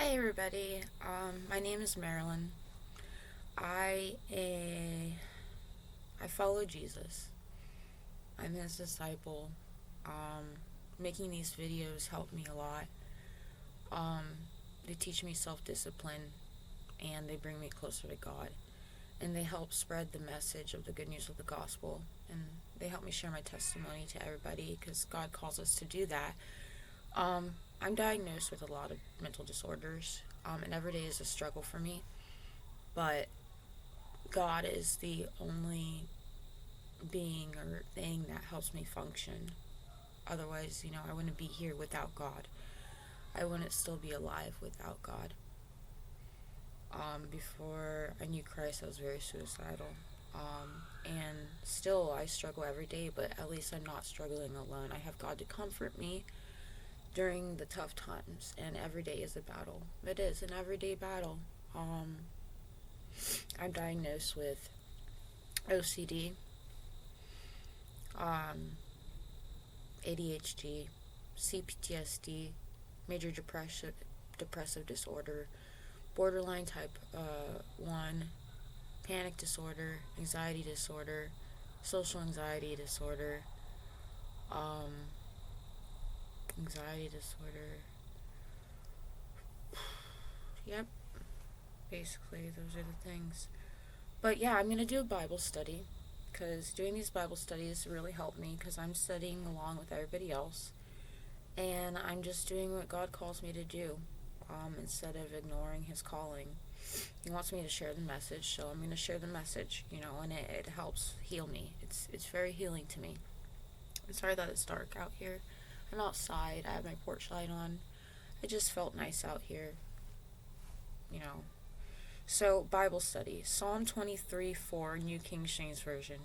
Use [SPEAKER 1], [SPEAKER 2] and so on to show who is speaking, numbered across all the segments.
[SPEAKER 1] Hi everybody. My name is Marilyn. I I follow Jesus. I'm his disciple. Making these videos helped me a lot. Um, they teach me self-discipline and they bring me closer to God. And they help spread the message of the good news of the gospel. And they help me share my testimony to everybody because God calls us to do that. I'm diagnosed with a lot of mental disorders, and every day is a struggle for me. But God is the only being or thing that helps me function. Otherwise, I wouldn't be here without God. I wouldn't still be alive without God. Before I knew Christ, I was very suicidal. And still, I struggle every day, but at least I'm not struggling alone. I have God to comfort me during the tough times, and every day is a battle. It is an everyday battle. I'm diagnosed with OCD, ADHD, CPTSD, major depressive disorder, borderline type 1, panic disorder, anxiety disorder, social anxiety disorder, anxiety disorder. Yep, basically those are the things. But yeah, I'm going to do a Bible study because doing these Bible studies really helped me because I'm studying along with everybody else. And I'm just doing what God calls me to do instead of ignoring his calling. He wants me to share the message, so I'm going to share the message, and it helps heal me. It's very healing to me. I'm sorry that it's dark out here. I'm outside. I have my porch light on. It just felt nice out here, So, Bible study. Psalm 23:4, New King James Version.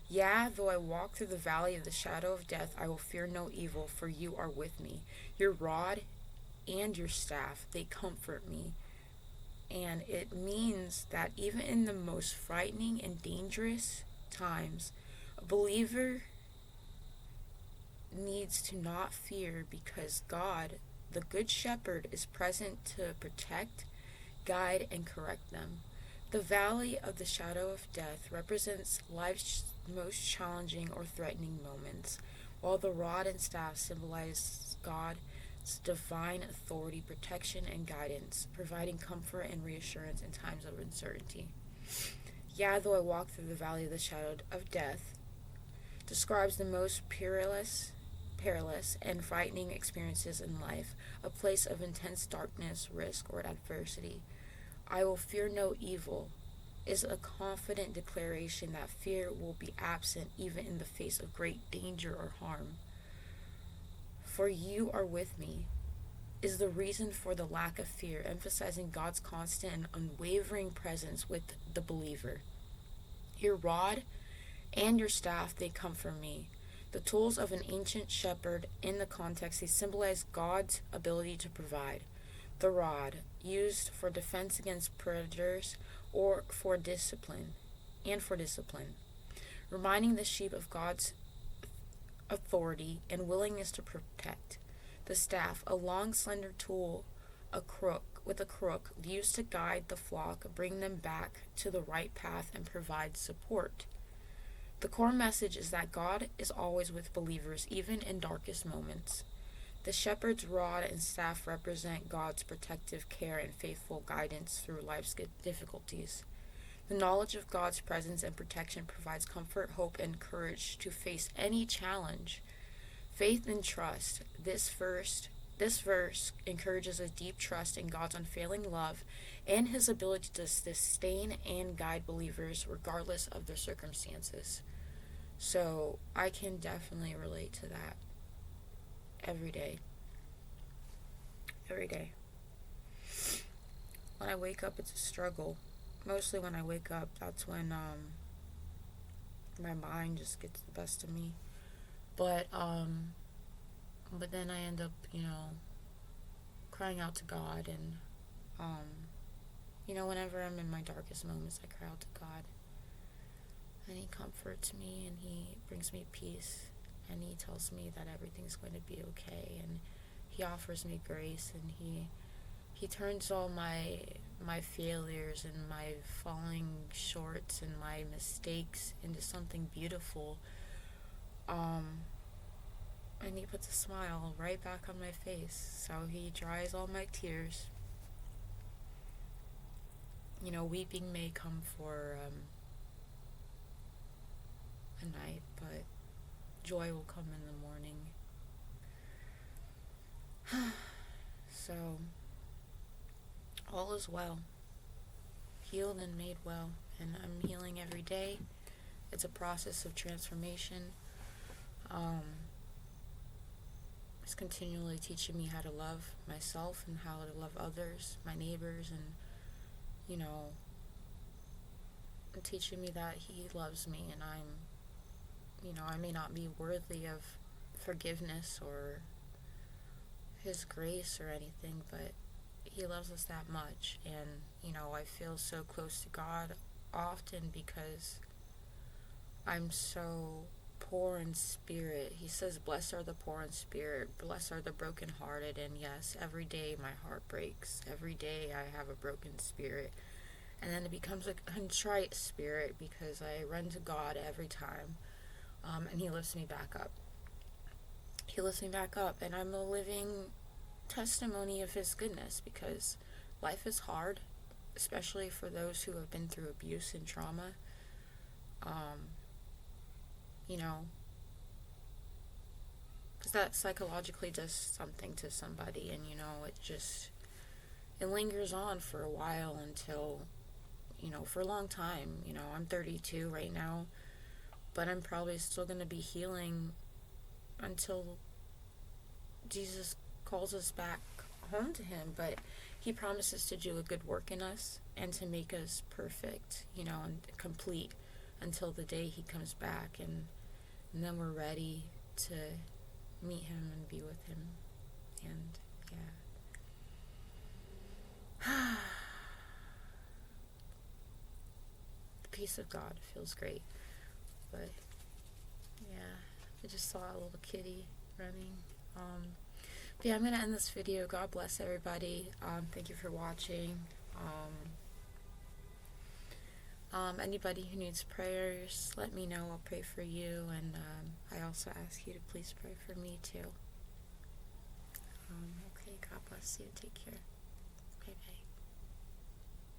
[SPEAKER 1] Yea, though I walk through the valley of the shadow of death, I will fear no evil, for you are with me. Your rod and your staff, they comfort me. And it means that even in the most frightening and dangerous times, a believer needs to not fear because God, the Good Shepherd, is present to protect, guide, and correct them. The valley of the shadow of death represents life's most challenging or threatening moments, while the rod and staff symbolize God's divine authority, protection, and guidance, providing comfort and reassurance in times of uncertainty. Yea, though I walk through the valley of the shadow of death describes the most perilous and frightening experiences in life, a place of intense darkness, risk, or adversity. I will fear no evil is a confident declaration that fear will be absent even in the face of great danger or harm. For you are with me is the reason for the lack of fear, emphasizing God's constant and unwavering presence with the believer. Your rod and your staff, they comfort me. The tools of an ancient shepherd in the context, they symbolize God's ability to provide. The rod, used for defense against predators or for discipline, reminding the sheep of God's authority and willingness to protect. The staff, a long, slender tool, a crook used to guide the flock, bring them back to the right path, and provide support. The core message is that God is always with believers, even in darkest moments. The shepherd's rod and staff represent God's protective care and faithful guidance through life's difficulties. The knowledge of God's presence and protection provides comfort, hope, and courage to face any challenge. Faith and trust. This verse encourages a deep trust in God's unfailing love and his ability to sustain and guide believers regardless of their circumstances. So I can definitely relate to that every day. Every day. When I wake up, it's a struggle. Mostly when I wake up, that's when my mind just gets the best of me. But then I end up, crying out to God, and whenever I'm in my darkest moments, I cry out to God. And he comforts me, and he brings me peace, and he tells me that everything's going to be okay, and he offers me grace, and he He turns all my failures and my falling shorts and my mistakes into something beautiful. And he puts a smile right back on my face. So he dries all my tears. You know, weeping may come for a night, but joy will come in the morning. So, all is well. Healed and made well. And I'm healing every day. It's a process of transformation. It's continually teaching me how to love myself and how to love others, my neighbors, and, you know, teaching me that he loves me, and I may not be worthy of forgiveness or his grace or anything, but he loves us that much. And, I feel so close to God often because I'm so poor in spirit. He says, blessed are the poor in spirit, blessed are the brokenhearted. And yes, every day my heart breaks. Every day I have a broken spirit. And then it becomes a contrite spirit because I run to God every time. And he lifts me back up. He lifts me back up, and I'm a living testimony of his goodness, because life is hard, especially for those who have been through abuse and trauma. Because that psychologically does something to somebody, and it lingers on for a while until, for a long time. I'm 32 right now, but I'm probably still going to be healing until Jesus calls us back home to him. But he promises to do a good work in us and to make us perfect, and complete until the day he comes back, and then we're ready to meet him and be with him. And yeah, the peace of God feels great. But yeah, I just saw a little kitty running. But yeah, I'm gonna end this video. God bless everybody. Thank you for watching. Anybody who needs prayers, let me know. I'll pray for you, and I also ask you to please pray for me too. Okay, God bless you. Take care. Bye bye.